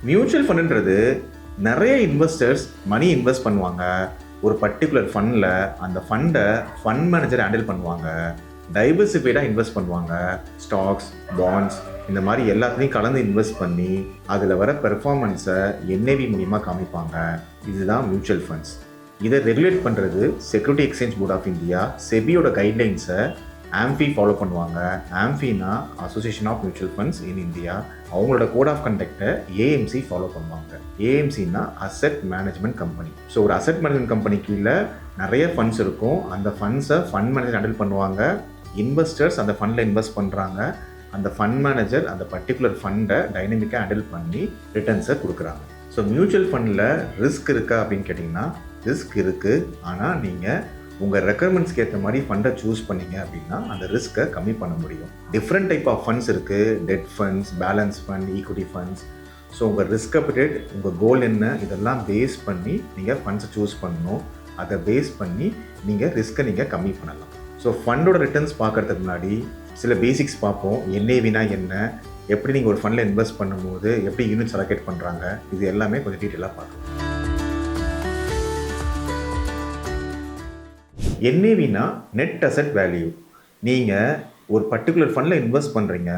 Mutual ஃபண்டுன்றது நிறைய investors money invest பண்ணுவாங்க. ஒரு பர்டிகுலர் ஃபண்டில் அந்த ஃபண்டை ஃபண்ட் மேனேஜர் ஹேண்டில் பண்ணுவாங்க. டைவர்சிஃபைடாக இன்வெஸ்ட் பண்ணுவாங்க. ஸ்டாக்ஸ், பாண்ட்ஸ் இந்த மாதிரி எல்லாத்துலேயும் கலந்து இன்வெஸ்ட் பண்ணி அதில் வர பெர்ஃபார்மன்ஸை என்ஏவி மூலிமா காமிப்பாங்க. இதுதான் மியூச்சுவல் ஃபண்ட்ஸ். இதை ரெகுலேட் பண்ணுறது security exchange board of India செபியோட கைட்லைன்ஸை AMFI ஃபாலோ பண்ணுவாங்க. AMFIனா association of mutual funds in India. அவங்களோட கோட் ஆஃப் கண்டக்டை AMC ஃபாலோ பண்ணுவாங்க. AMCனா அசெட் மேனேஜ்மெண்ட் கம்பெனி. ஸோ ஒரு அசெட் மேனேஜ்மெண்ட் கம்பெனி கீழே நிறைய ஃபண்ட்ஸ் இருக்கும். அந்த ஃபண்ட்ஸை ஃபண்ட் மேனேஜர் ஹேண்டில் பண்ணுவாங்க. இன்வெஸ்டர்ஸ் அந்த ஃபண்டில் இன்வெஸ்ட் பண்ணுறாங்க. அந்த ஃபண்ட் மேனேஜர் அந்த பர்டிகுலர் ஃபண்டை டைனமிக்காக ஹேண்டில் பண்ணி ரிட்டர்ன்ஸை கொடுக்குறாங்க. ஸோ மியூச்சுவல் ஃபண்டில் ரிஸ்க் இருக்கா அப்படின்னு கேட்டிங்கன்னா ரிஸ்க் இருக்குது. ஆனால் நீங்கள் உங்கள் ரெக்குயர்மெண்ட்ஸ்க்கு ஏற்ற மாதிரி ஃபண்டை சூஸ் பண்ணிங்க அப்படின்னா அந்த ரிஸ்க்கை கம்மி பண்ண முடியும். டிஃப்ரெண்ட் டைப் ஆஃப் ஃபண்ட்ஸ் இருக்குது. Debt funds, balance fund, equity funds. So உங்கள் ரிஸ்க் அப்டேட், உங்கள் கோல் என்ன, இதெல்லாம் பேஸ் பண்ணி நீங்கள் ஃபண்ட்ஸை சூஸ் பண்ணணும். அதை பேஸ் பண்ணி நீங்கள் ரிஸ்க்கை நீங்கள் கம்மி பண்ணலாம். ஸோ ஃபண்டோட ரிட்டர்ன்ஸ் பார்க்குறதுக்கு முன்னாடி சில பேசிக்ஸ் பார்ப்போம். NAVனா என்ன, எப்படி நீங்கள் ஒரு ஃபண்டில் இன்வெஸ்ட் பண்ணும்போது எப்படி யூனிட்ஸ் அலோகேட் பண்ணுறாங்க, இது எல்லாமே கொஞ்சம் டீட்டெயிலாக பார்க்கலாம். NAVனா நெட் அசெட் வேல்யூ. நீங்கள் ஒரு பர்டிகுலர் ஃபண்டில் இன்வெஸ்ட் பண்ணுறீங்க.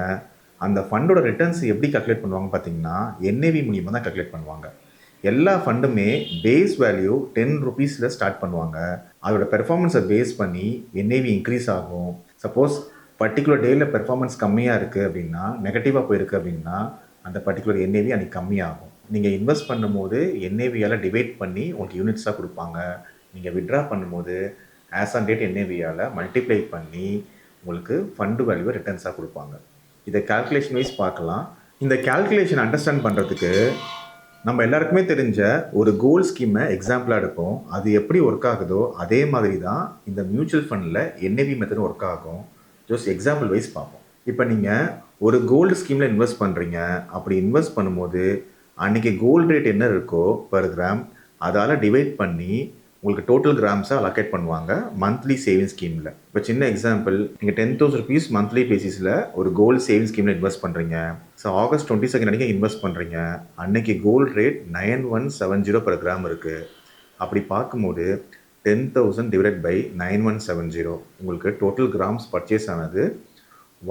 அந்த ஃபண்டோட ரிட்டர்ன்ஸ் எப்படி கால்குலேட் பண்ணுவாங்க பார்த்தீங்கன்னா NAV மூலியமாக தான் கால்குலேட் பண்ணுவாங்க. எல்லா ஃபண்டுமே பேஸ் வேல்யூ 10 rupeesல ஸ்டார்ட் பண்ணுவாங்க. அதோட பெர்ஃபார்மன்ஸை பேஸ் பண்ணி NAV இன்க்ரீஸ் ஆகும். சப்போஸ் பர்டிகுலர் டேயில் பெர்ஃபார்மன்ஸ் கம்மியாக இருக்குது அப்படின்னா, நெகட்டிவாக போயிருக்கு அப்படின்னா அந்த பர்டிகுலர் NAV அன்றைக்கி கம்மியாகும். நீங்கள் இன்வெஸ்ட் பண்ணும்போது NAVயால் டிவைட் பண்ணி உங்களுக்கு யூனிட்ஸாக கொடுப்பாங்க. நீங்கள் விட்ரா பண்ணும்போது ஆஸ் ஆன் டேட் NAVயால் மல்டிப்ளை பண்ணி உங்களுக்கு ஃபண்டு வேல்யூவை ரிட்டர்ன்ஸாக கொடுப்பாங்க. இதை கால்குலேஷன் வைஸ் பார்க்கலாம். இந்த கால்குலேஷன் அண்டர்ஸ்டாண்ட் பண்ணுறதுக்கு நம்ம எல்லாருக்குமே தெரிஞ்ச ஒரு கோல் ஸ்கீமை எக்ஸாம்பிளாக எடுப்போம். அது எப்படி ஒர்க் ஆகுதோ அதே மாதிரி தான் இந்த மியூச்சுவல் ஃபண்டில் NAV மெத்தட் ஒர்க் ஆகும். ஜஸ்ட் எக்ஸாம்பிள் வைஸ் பார்ப்போம். இப்போ நீங்கள் ஒரு கோல்டு ஸ்கீமில் இன்வெஸ்ட் பண்ணுறீங்க. அப்படி இன்வெஸ்ட் பண்ணும்போது அன்றைக்கி கோல்டு ரேட் என்ன இருக்கோ பர் கிராம் அதால் டிவைட் பண்ணி உங்களுக்கு டோட்டல் கிராம்ஸை அலோகேட் பண்ணுவாங்க மந்த்லி சேவிங் ஸ்கீமில். இப்போ சின்ன எக்ஸாம்பிள், நீங்கள் 10,000 rupees மந்த்லி பேசிஸில் ஒரு கோல்டு சேவிங் ஸ்கீமில் இன்வெஸ்ட் பண்ணுறீங்க. ஸோ August 22 அன்றைக்கி இன்வெஸ்ட் பண்ணுறீங்க. அன்றைக்கி கோல்டு ரேட் 9170 per gram இருக்குது. அப்படி பார்க்கும்போது 10,000 divided by 9170 உங்களுக்கு டோட்டல் கிராம்ஸ் பர்ச்சேஸ் ஆனது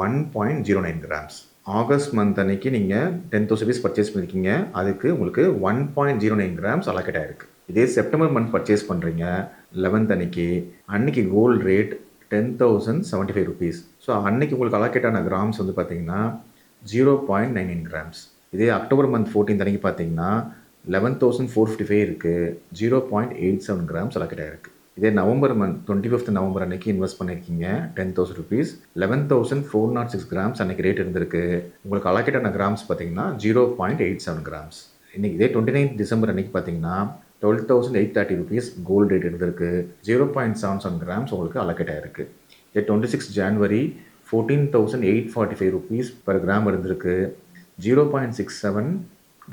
1.09 grams. ஆகஸ்ட் மந்த் அன்னைக்கு நீங்கள் 10,000 rupees பர்ச்சேஸ் பண்ணியிருக்கீங்க. அதுக்கு உங்களுக்கு 1.09 grams அலோகேட் ஆகிருக்கு. இதே செப்டம்பர் மந்த் பர்ச்சேஸ் பண்ணுறீங்க 11th அன்னைக்கு கோல்டு ரேட் 10,075 rupees. ஸோ அன்னைக்கு உங்களுக்கு அலோகேட் ஆன கிராம்ஸ் வந்து பார்த்தீங்கன்னா 0.99 grams. இதே அக்டோபர் மந்த் 14th அன்னைக்கு பார்த்தீங்கன்னா 11,455 இருக்குது. 0.87 grams அலோகேட் ஆகிருக்கு. இதே நவம்பர் மந்த் 25th நவம்பர் அன்னைக்கு இன்வெஸ்ட் பண்ணியிருக்கீங்க 10,000 rupees. 11,406 grams அன்னைக்கு ரேட் இருந்திருக்கு. உங்களுக்கு அலோகேட் ஆன கிராம்ஸ் பார்த்தீங்கன்னா 0.87 grams. இன்னைக்கு இதே 29th டிசம்பர் அன்னைக்கு பார்த்தீங்கன்னா 12,830 rupees கோல்டு ரேட் இருந்திருக்கு. 0.77 grams உங்களுக்கு அலோகேட் ஆகிருக்கு. இதே 26 ஜான்வரி 14,845 rupees per gram இருந்திருக்கு. 0.67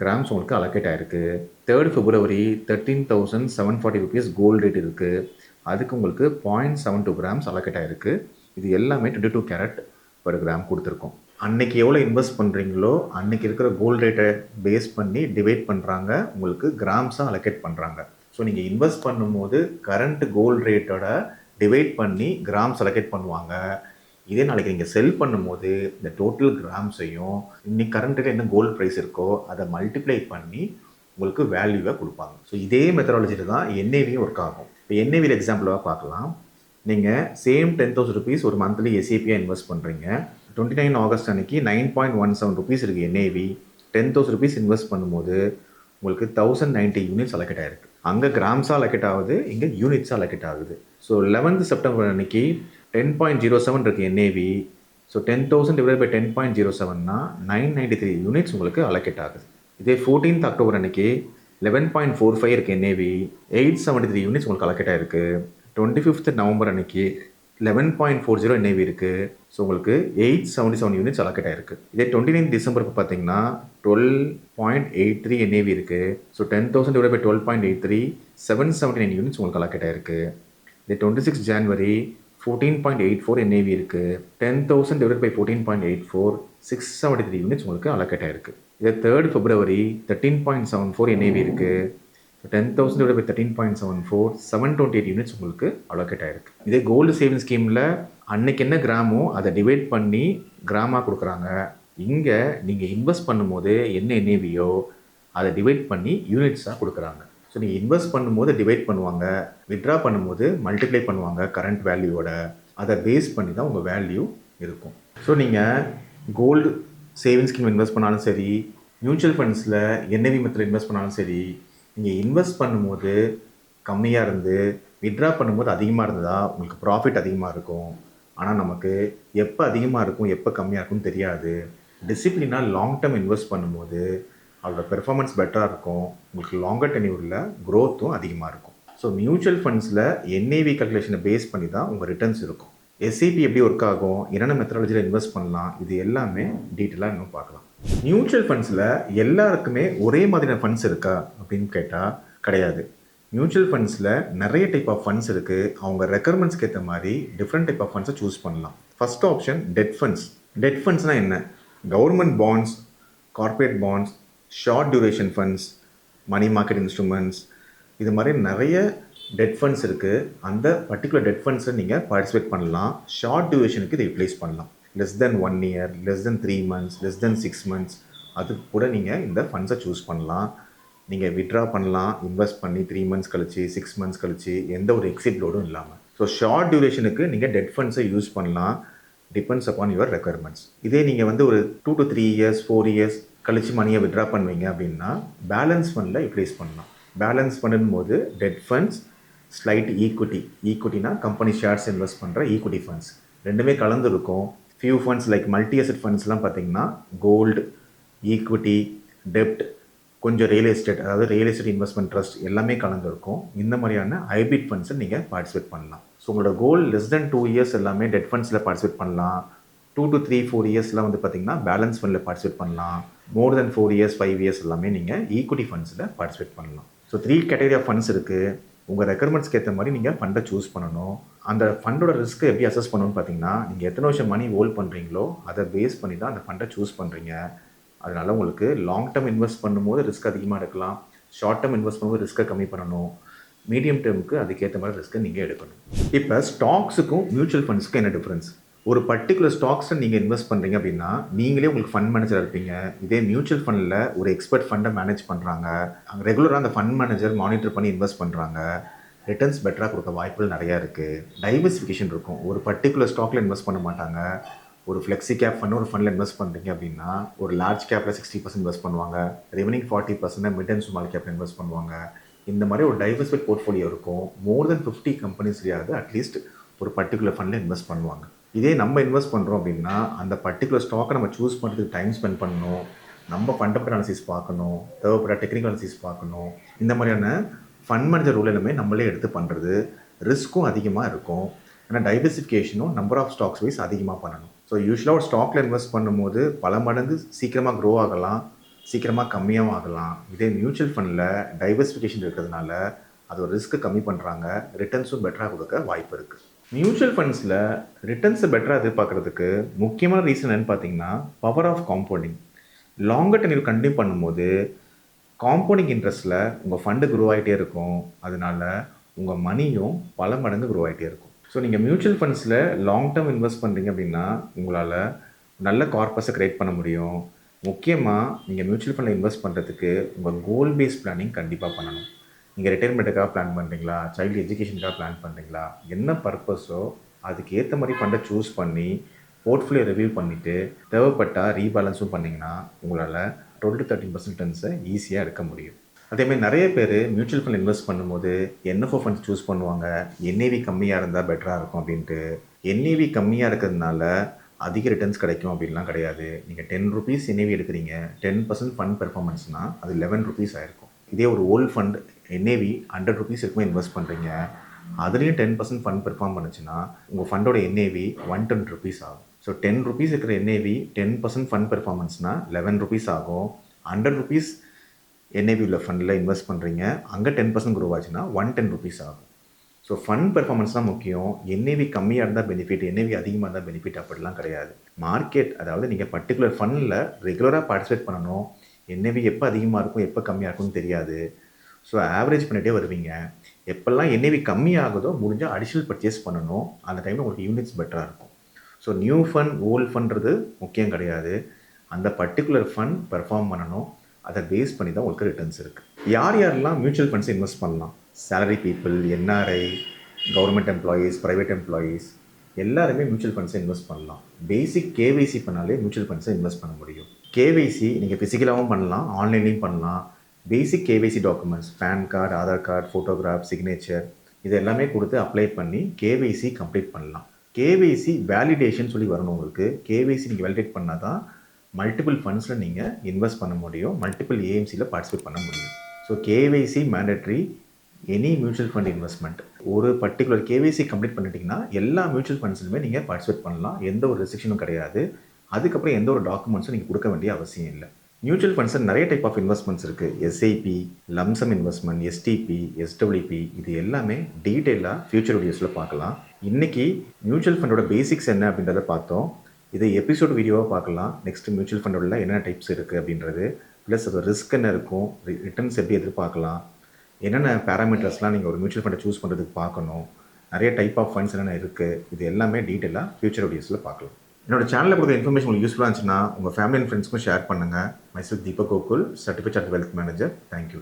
grams உங்களுக்கு அலோகேட் ஆகிருக்கு. 3rd February 13,740 rupees gold rate இருக்குது. அதுக்கு உங்களுக்கு 0.72 grams அலோகேட் ஆகிருக்கு. இது எல்லாமே 22 carat per gram கொடுத்துருக்கோம். அன்னைக்கு எவ்வளோ இன்வெஸ்ட் பண்ணுறீங்களோ அன்னைக்கு இருக்கிற கோல்டு ரேட்டை பேஸ் பண்ணி டிவைட் பண்ணுறாங்க, உங்களுக்கு கிராம்ஸாக அலோகேட் பண்ணுறாங்க. ஸோ நீங்கள் இன்வெஸ்ட் பண்ணும்போது கரண்ட் கோல்டு ரேட்டோட டிவைட் பண்ணி கிராம்ஸ் அலோகேட் பண்ணுவாங்க. இதே நாளைக்கு நீங்கள் செல் பண்ணும்போது இந்த டோட்டல் கிராம்ஸையும் இன்னைக்கு கரண்ட்டில் என்ன கோல்டு ப்ரைஸ் இருக்கோ அதை மல்டிப்ளை பண்ணி உங்களுக்கு வேல்யூவை கொடுப்பாங்க. ஸோ இதே மெத்தடாலஜியில் தான் NAVயும் ஒர்க் ஆகும். இப்போ NAVயில் எக்ஸாம்பிளாக பார்க்கலாம். நீங்கள் சேம் 10,000 rupees ஒரு மந்த்லி SEBயாக இன்வெஸ்ட் பண்ணுறீங்க. 29 ஆகஸ்ட் அன்னைக்கு 9.17 rupees இருக்குது NAV. 10,000 rupees இன்வெஸ்ட் பண்ணும்போது உங்களுக்கு 1,090 யூனிட்ஸ் அலோகேட் ஆகிருக்கு. அங்கே கிராம்ஸாக அலோகேட் ஆகுது, இங்கே யூனிட்ஸாக அலோகேட் ஆகுது. ஸோ 11th செப்டம்பர் அன்னைக்கு 10.07 இருக்குது NAV. So 10,000 divided by 10.07னா 993 units உங்களுக்கு அலோகேட் ஆகுது. இதே 14th அக்டோபர் அன்னைக்கு 11.45 இருக்குது NAV. 873 யூனிட்ஸ் உங்களுக்கு அலோகேட் ஆகிருக்கு. 25th நவம்பர் அன்னைக்கு 11.40 NAV இருக்குது. ஸோ உங்களுக்கு 877 யூனிட்ஸ் அலோகேட் ஆகிருக்கு. இதே 29th டிசம்பருக்கு பார்த்தீங்கன்னா 12.83 NAV இருக்குது. ஸோ 10,000 divided by 12.83 779 யூனிட்ஸ் உங்களுக்கு அலோகேட் ஆகிருக்கு. இதே 26 ஜான்வரி 14.84 NAV இருக்குது. 10,000 divided by 14.84 673 யூனிட்ஸ் உங்களுக்கு அலோகேட் ஆகிருக்கு. இதே 3rd February 13.74 NAV இருக்குது. 10,000 divided by 13.74 728 யூனிட்ஸ் உங்களுக்கு அலோகேட் ஆயிருக்கு. இதே கோல்டு சேவிங் ஸ்கீமில் அன்னைக்கு என்ன கிராமோ அதை டிவைட் பண்ணி கிராமாக கொடுக்குறாங்க. இங்கே நீங்கள் இன்வெஸ்ட் பண்ணும்போது என்ன NAVயோ அதை டிவைட் பண்ணி யூனிட்ஸாக கொடுக்குறாங்க. ஸோ நீங்கள் இன்வெஸ்ட் பண்ணும்போது டிவைட் பண்ணுவாங்க, வித்ட்ரா பண்ணும்போது மல்டிப்ளை பண்ணுவாங்க கரண்ட் வேல்யூவோட. அதை பேஸ் பண்ணி தான் உங்கள் வேல்யூ இருக்கும். ஸோ நீங்கள் கோல்டு சேவிங் ஸ்கீம் இன்வெஸ்ட் பண்ணாலும் சரி, மியூச்சுவல் ஃபண்ட்ஸில் NAV மெத்தடில் இன்வெஸ்ட் பண்ணாலும் சரி, நீங்கள் இன்வெஸ்ட் பண்ணும்போது கம்மியாக இருந்து வித்ட்ரா பண்ணும்போது அதிகமாக இருந்ததா உங்களுக்கு ப்ராஃபிட் அதிகமாக இருக்கும். ஆனால் நமக்கு எப்போ அதிகமாக இருக்கும் எப்போ கம்மியாக இருக்கும்னு தெரியாது. டிசிப்ளினாக லாங் டேர்ம் இன்வெஸ்ட் பண்ணும்போது அதோட பெர்ஃபார்மன்ஸ் பெட்டராக இருக்கும். உங்களுக்கு லாங்கர் டென்யூரில் க்ரோத்தும் அதிகமாக இருக்கும். ஸோ மியூச்சுவல் ஃபண்ட்ஸில் NAV கல்குலேஷனை பேஸ் பண்ணி தான் உங்கள் ரிட்டர்ன்ஸ் இருக்கும். SEP எப்படி ஒர்க் ஆகும், என்னென்ன மெத்தடாலஜியில் இன்வெஸ்ட் பண்ணலாம், இது எல்லாமே டீட்டெயிலாக இன்னும் பார்க்கலாம். மியூச்சுவல் ஃபண்ட்ஸில் எல்லாருக்குமே ஒரே மாதிரியான ஃபண்ட்ஸ் இருக்கா அப்படின்னு கேட்டால் கிடையாது. மியூச்சுவல் ஃபண்ட்ஸில் நிறைய டைப் ஆஃப் ஃபண்ட்ஸ் இருக்குது. அவங்க ரெக்குயர்மெண்ட்ஸ்க்கு ஏற்ற மாதிரி டிஃப்ரெண்ட் டைப் ஆஃப் ஃபண்ட்ஸை சூஸ் பண்ணலாம். First option debt funds. Debt ஃபண்ட்ஸ்னால் என்ன? Government bonds, corporate bonds, short duration funds, money market instruments, இது மாதிரி நிறைய டெட் ஃபண்ட்ஸ் இருக்குது. அந்த பர்டிகுலர் டெட் ஃபண்ட்ஸை நீங்கள் பார்ட்டிசிபேட் பண்ணலாம். ஷார்ட் டியூரேஷனுக்கு இதை ரிப்ளேஸ் பண்ணலாம். Less than 1 year, less than 3 months, less than 6 months, அது கூட நீங்கள் இந்த ஃபண்ட்ஸை சூஸ் பண்ணலாம். நீங்கள் வித்ட்ரா பண்ணலாம் இன்வெஸ்ட் பண்ணி 3 months கழிச்சு 6 months கழிச்சு எந்த ஒரு எக்ஸிட் லோடும் இல்லாமல். ஸோ ஷார்ட் டியூரேஷனுக்கு நீங்கள் டெட் ஃபண்ட்ஸை யூஸ் பண்ணலாம். Depends upon your requirements. இதே நீங்கள் வந்து ஒரு 2 to 3 years 4 years கழிச்சு மணியை வித்ட்ரா பண்ணுவீங்க அப்படின்னா பேலன்ஸ் ஃபண்டில் யூட்டிலைஸ் பண்ணலாம். பேலன்ஸ் பண்ணும்போது டெட் ஃபண்ட்ஸ், ஸ்லைட் ஈக்விட்டினா கம்பெனி ஷேர்ஸ் இன்வெஸ்ட் பண்ணுற ஈக்விட்டி ஃபண்ட்ஸ் ரெண்டுமே கலந்து இருக்கும். Few funds like multi asset ஃபண்ட்ஸ்லாம் பார்த்தீங்கன்னா கோல்டு, ஈக்விட்டி, டெப்ட், கொஞ்சம் ரியல் எஸ்டேட், அதாவது ரியல் எஸ்டேட் இன்வெஸ்ட்மெண்ட் ட்ரஸ்ட் எல்லாமே கலந்துருக்கும். இந்த மாதிரியான ஹைபிரிட் ஃபண்ட்ஸை நீங்கள் பார்ட்டிசிபேட் பண்ணலாம். ஸோ உங்களோட கோல் லெஸ் தென் 2 years எல்லாமே டெட் ஃபண்ட்ஸில் பார்ட்டிசிபேட் பண்ணலாம். 2 to 3 4 yearsலாம் வந்து பார்த்தீங்கன்னா பேலன்ஸ் ஃபண்டில் பார்ட்டிசிபேட் பண்ணலாம். மோர் தென் 4 years 5 years எல்லாமே நீங்கள் ஈக்விட்டி ஃபண்ட்ஸில் பார்ட்டிசிபேட் பண்ணலாம். ஸோ 3 கேட்டகரி ஆஃப் ஃபண்ட்ஸ் இருக்குது. உங்கள் ரெக்குயர்மெண்ட்ஸ்க்கு ஏற்ற மாதிரி நீங்கள் ஃபண்டை சூஸ் பண்ணணும். அந்த ஃபண்டோட ரிஸ்க்கை எப்படி அசஸ் பண்ணணும்னு பார்த்தீங்கன்னா, நீங்கள் எத்தனை வருஷம் மணி ஹோல்ட் பண்ணுறீங்களோ அதை பேஸ் பண்ணி தான் அந்த ஃபண்டை சூஸ் பண்ணுறீங்க. அதனால் உங்களுக்கு லாங் டேர்ம் இன்வெஸ்ட் பண்ணும்போது ரிஸ்க் அதிகமாக எடுக்கலாம். ஷார்ட் டேர்ம் இன்வெஸ்ட் பண்ணும்போது ரிஸ்க்கை கம்மி பண்ணணும். மீடியம் டேர்முக்கு அதுக்கேற்ற மாதிரி ரிஸ்க்கை நீங்கள் எடுக்கணும். இப்போ ஸ்டாக்ஸுக்கும் மியூச்சுவல் ஃபண்ட்ஸுக்கும் என்ன டிஃப்ரென்ஸ்? ஒரு பர்டிகுலர் ஸ்டாக்ஸை நீங்கள் இன்வெஸ்ட் பண்ணுறீங்க அப்படின்னா நீங்களே உங்களுக்கு ஃபண்ட் மேனேஜர் இருப்பீங்க. இதே மியூச்சுவல் ஃபண்டில் ஒரு எக்ஸ்பர்ட் ஃபண்டை மேனேஜ் பண்ணுறாங்க. ரெகுலராக அந்த ஃபண்ட் மேனேஜர் மானிட்டர் பண்ணி இன்வெஸ்ட் பண்ணுறாங்க. ரிட்டர்ன்ஸ் பெட்டராக கொடுக்க வாய்ப்புகள் நிறையா இருக்குது. டைவர்சிஃபிகேஷன் இருக்கும். ஒரு பர்டிகுலர் ஸ்டாக்கில் இன்வெஸ்ட் பண்ண மாட்டாங்க. ஒரு ஃப்ளெக்ஸி கேப் ஃபண்ட் ஒரு ஃபண்டில் இன்வெஸ்ட் பண்ணுறீங்க அப்படின்னா ஒரு லார்ஜ் கேப்பில் 60% இன்வெஸ்ட் பண்ணுவாங்க. ரிமைனிங் 40% மிட் அண்ட் ஸ்மால் கேப்பில் இன்வெஸ்ட் பண்ணுவாங்க. இந்த மாதிரி ஒரு டைவர்சிஃபைட் போர்ட்ஃபோலியோ இருக்கும். மோர் தென் 50 கம்பெனிஸ்லையாவது அட்லீஸ்ட் ஒரு பர்டிகுலர் ஃபண்டில் இன்வெஸ்ட் பண்ணுவாங்க. இதே நம்ம இன்வெஸ்ட் பண்ணுறோம் அப்படின்னா அந்த பர்டிகுலர் ஸ்டாக்கை நம்ம சூஸ் பண்ணுறதுக்கு டைம் ஸ்பெண்ட் பண்ணணும். நம்ம ஃபண்டமெண்டல் அனாலிசிஸ் பார்க்கணும், தேவைப்பட்ட டெக்னிக்கல் அனாலிசிஸ் பார்க்கணும். இந்த மாதிரியான ஃபண்ட் மேனேஜர் ரூல் எல்லாமே நம்மளே எடுத்து பண்ணுறது. ரிஸ்க்கும் அதிகமாக இருக்கும். ஏன்னா டைவர்சிஃபிகேஷனும் நம்பர் ஆஃப் ஸ்டாக்ஸ் வைஸ் அதிகமாக பண்ணணும். ஸோ யூஸ்வலாக ஒரு ஸ்டாக்கில் இன்வெஸ்ட் பண்ணும்போது பல மடங்கு சீக்கிரமாக க்ரோ ஆகலாம், சீக்கிரமாக கம்மியாகவும் ஆகலாம். இதே மியூச்சுவல் ஃபண்டில் டைவர்சிஃபிகேஷன் இருக்கிறதுனால அது ஒரு ரிஸ்க்கு கம்மி பண்ணுறாங்க. ரிட்டர்ன்ஸும் பெட்டராக கொடுக்க வாய்ப்பு இருக்குது. மியூச்சுவல் ஃபண்ட்ஸில் ரிட்டர்ன்ஸை பெட்டராக எதிர்பார்க்குறதுக்கு முக்கியமான ரீசன் என்னென்னு பார்த்தீங்கன்னா power of compounding. Longer tenure continue பண்ணும்போது காம்பவுண்டிங் இன்ட்ரெஸ்ட்டில் உங்கள் ஃபண்டு க்ரோ ஆகிட்டே இருக்கும். அதனால் உங்கள் மணியும் பல மடங்கு க்ரோ ஆகிட்டே இருக்கும். ஸோ நீங்கள் மியூச்சுவல் ஃபண்ட்ஸில் லாங் டேர்ம் இன்வெஸ்ட் பண்ணுறீங்க அப்படின்னா உங்களால் நல்ல கார்பஸை க்ரியேட் பண்ண முடியும். முக்கியமாக நீங்கள் மியூச்சுவல் ஃபண்டில் இன்வெஸ்ட் பண்ணுறதுக்கு உங்கள் கோல் பேஸ் பிளானிங் கண்டிப்பாக பண்ணணும். நீங்கள் ரிட்டைர்மெண்ட்டுக்காக பிளான் பண்ணுறீங்களா, சைல்டு எஜுகேஷனுக்காக பிளான் பண்ணுறீங்களா, என்ன பர்பஸோ அதுக்கு ஏற்ற மாதிரி ஃபண்டை சூஸ் பண்ணி போர்ட்ஃபோலியோ ரிவ்யூ பண்ணிவிட்டு தேவைப்பட்டால் ரீபேலன்ஸும் பண்ணிங்கன்னா உங்களால் 12 to 13% ரிட்டர்ன்ஸை ஈஸியாக எடுக்க முடியும். அதேமாதிரி நிறைய பேர் மியூச்சுவல் ஃபண்ட் இன்வெஸ்ட் பண்ணும்போது NFO ஃபண்ட்ஸ் சூஸ் பண்ணுவாங்க. NAV கம்மியாக இருந்தால் பெட்டராக இருக்கும் அப்படின்ட்டு. NAV கம்மியாக இருக்கிறதுனால அதிக ரிட்டர்ன்ஸ் கிடைக்கும் அப்படின்லாம் கிடையாது. நீங்கள் 10 rupees NAV எடுக்கிறீங்க, 10% ஃபண்ட் பெர்ஃபார்மன்ஸ்னால் அது 11 rupees ஆகிருக்கும். இதே ஒரு ஓல்டு ஃபண்ட் NAV 100 rupees இருக்குமே இன்வெஸ்ட் பண்ணுறீங்க, அதுலேயும் 10% ஃபண்ட் பெர்ஃபார்ம் பண்ணுச்சுன்னா உங்கள் ஃபண்டோட NAV 110 rupees ஆகும். ஸோ 10 rupees இருக்கிற NAV 10% ஃபண்ட் பெர்ஃபார்மன்ஸ்னால் 11 rupees ஆகும். 100 rupees NAV உள்ள ஃபண்டில் இன்வெஸ்ட் பண்ணுறீங்க, அங்கே 10% க்ரோ ஆச்சுன்னா 110 rupees ஆகும். ஸோ ஃபண்ட் பெர்ஃபார்மன்ஸ் தான் முக்கியம். NAV கம்மியாக இருந்தால் பெனிஃபிட், NAV அதிகமாக இருந்தால் பெனிஃபிட் அப்படிலாம் கிடையாது. மார்க்கெட், அதாவது நீங்கள் பர்டிகுலர் ஃபண்டில் ரெகுலராக பார்ட்டிசிபேட் பண்ணணும். NAV எப்போ அதிகமாக இருக்கும் எப்போ கம்மியாக இருக்கும்னு தெரியாது. ஸோ ஆவரேஜ் பண்ணிகிட்டே வருவீங்க. எப்போல்லாம் NAV கம்மியாகுதோ முடிஞ்சால் அடிஷ்னல் பர்ச்சேஸ் பண்ணணும். அந்த டைமில் உங்களுக்கு யூனிட்ஸ் பெட்டராக இருக்கும். ஸோ நியூ ஃபண்ட் ஓல்டு ஃபண்ட்றது முக்கியம் கிடையாது. அந்த பர்டிகுலர் ஃபண்ட் பெர்ஃபார்ம் பண்ணணும். அதை பேஸ் பண்ணி தான் உங்களுக்கு ரிட்டர்ன்ஸ் இருக்குது. யார் யாரெல்லாம் மியூச்சுவல் ஃபண்ட்ஸ் இன்வெஸ்ட் பண்ணலாம்? Salary people, NRI, government employees, private employees எல்லாருமே மியூச்சுவல் ஃபண்ட்ஸை இன்வெஸ்ட் பண்ணலாம். பேசிக் KYC பண்ணாலே மியூச்சுவல் ஃபண்ட்ஸை இன்வெஸ்ட் பண்ண முடியும். KYC நீங்கள் ஃபிசிக்கலாகவும் பண்ணலாம், ஆன்லைன்லேயும் பண்ணலாம். Basic KYC documents, PAN card, Aadhaar card, photograph, signature இது எல்லாமே கொடுத்து அப்ளை பண்ணி KYC கம்ப்ளீட் பண்ணலாம். KYC வேலிடேஷன் சொல்லி வரணும் உங்களுக்கு. KYC நீங்கள் வேலிடேட் பண்ணால் தான் மல்டிபிள் ஃபண்ட்ஸில் நீங்கள் இன்வெஸ்ட் பண்ண முடியும், மல்டிபிள் AMCயில் பார்ட்டிசிபேட் பண்ண முடியும். So KYC mandatory any mutual fund investment. ஒரு பர்டிகுலர் KYC கம்ப்ளீட் பண்ணிட்டீங்கன்னா எல்லா மியூச்சுவல் ஃபண்ட்ஸ்லையுமே நீங்கள் பார்ட்டிசிபேட் பண்ணலாம். எந்த ஒரு ரெஸ்ட்ரிக்ஷனும் கிடையாது. அதுக்கப்புறம் எந்த ஒரு டாக்குமெண்ட்ஸும் நீங்கள் கொடுக்க வேண்டிய அவசியம் இல்லை. மியூச்சுவல் ஃபண்ட்ஸில் நிறைய டைப் ஆஃப் இன்வெஸ்ட்மெண்ட்ஸ் இருக்குது. SIP, lump sum investment, STP, SWP இது எல்லாமே டீட்டெயிலாக ஃபியூச்சர் வீடியோஸில் பார்க்கலாம். இன்றைக்கி மியூச்சுவல் ஃபண்டோட பேசிக்ஸ் என்ன அப்படின்றத பார்த்தோம். இதை எபிசோட் வீடியோவாக பார்க்கலாம். நெக்ஸ்ட்டு மியூச்சுவல் ஃபண்டோட என்னென்ன டைப்ஸ் இருக்குது அப்படின்றது, ப்ளஸ் அது ரிஸ்க் என்ன இருக்கும், ரிட்டர்ன்ஸ் எப்படி எதிர்பார்க்கலாம், என்னென்ன பேராமீட்டர்ஸ்லாம் நீங்கள் ஒரு மியூச்சுவல் ஃபண்டை சூஸ் பண்ணுறதுக்கு பார்க்கணும், நிறைய டைப் ஆஃப் ஃபண்ட்ஸ் என்னென்ன இருக்குது, இது எல்லாமே டீட்டெயிலாக ஃபியூச்சர் வீடியோஸில் பார்க்கலாம். என்னோட சேனலில் கொடுத்த இன்ஃபர்மேஷன் உங்களுக்கு யூஸ்ஃபுல்லாக இருந்துச்சுன்னா உங்கள் ஃபேமிலி அண்ட் ஃப்ரெண்ட்ஸ்க்கும் ஷேர் பண்ணுங்கள். Myself Deepak Gokul, certificate wealth manager. Thank you.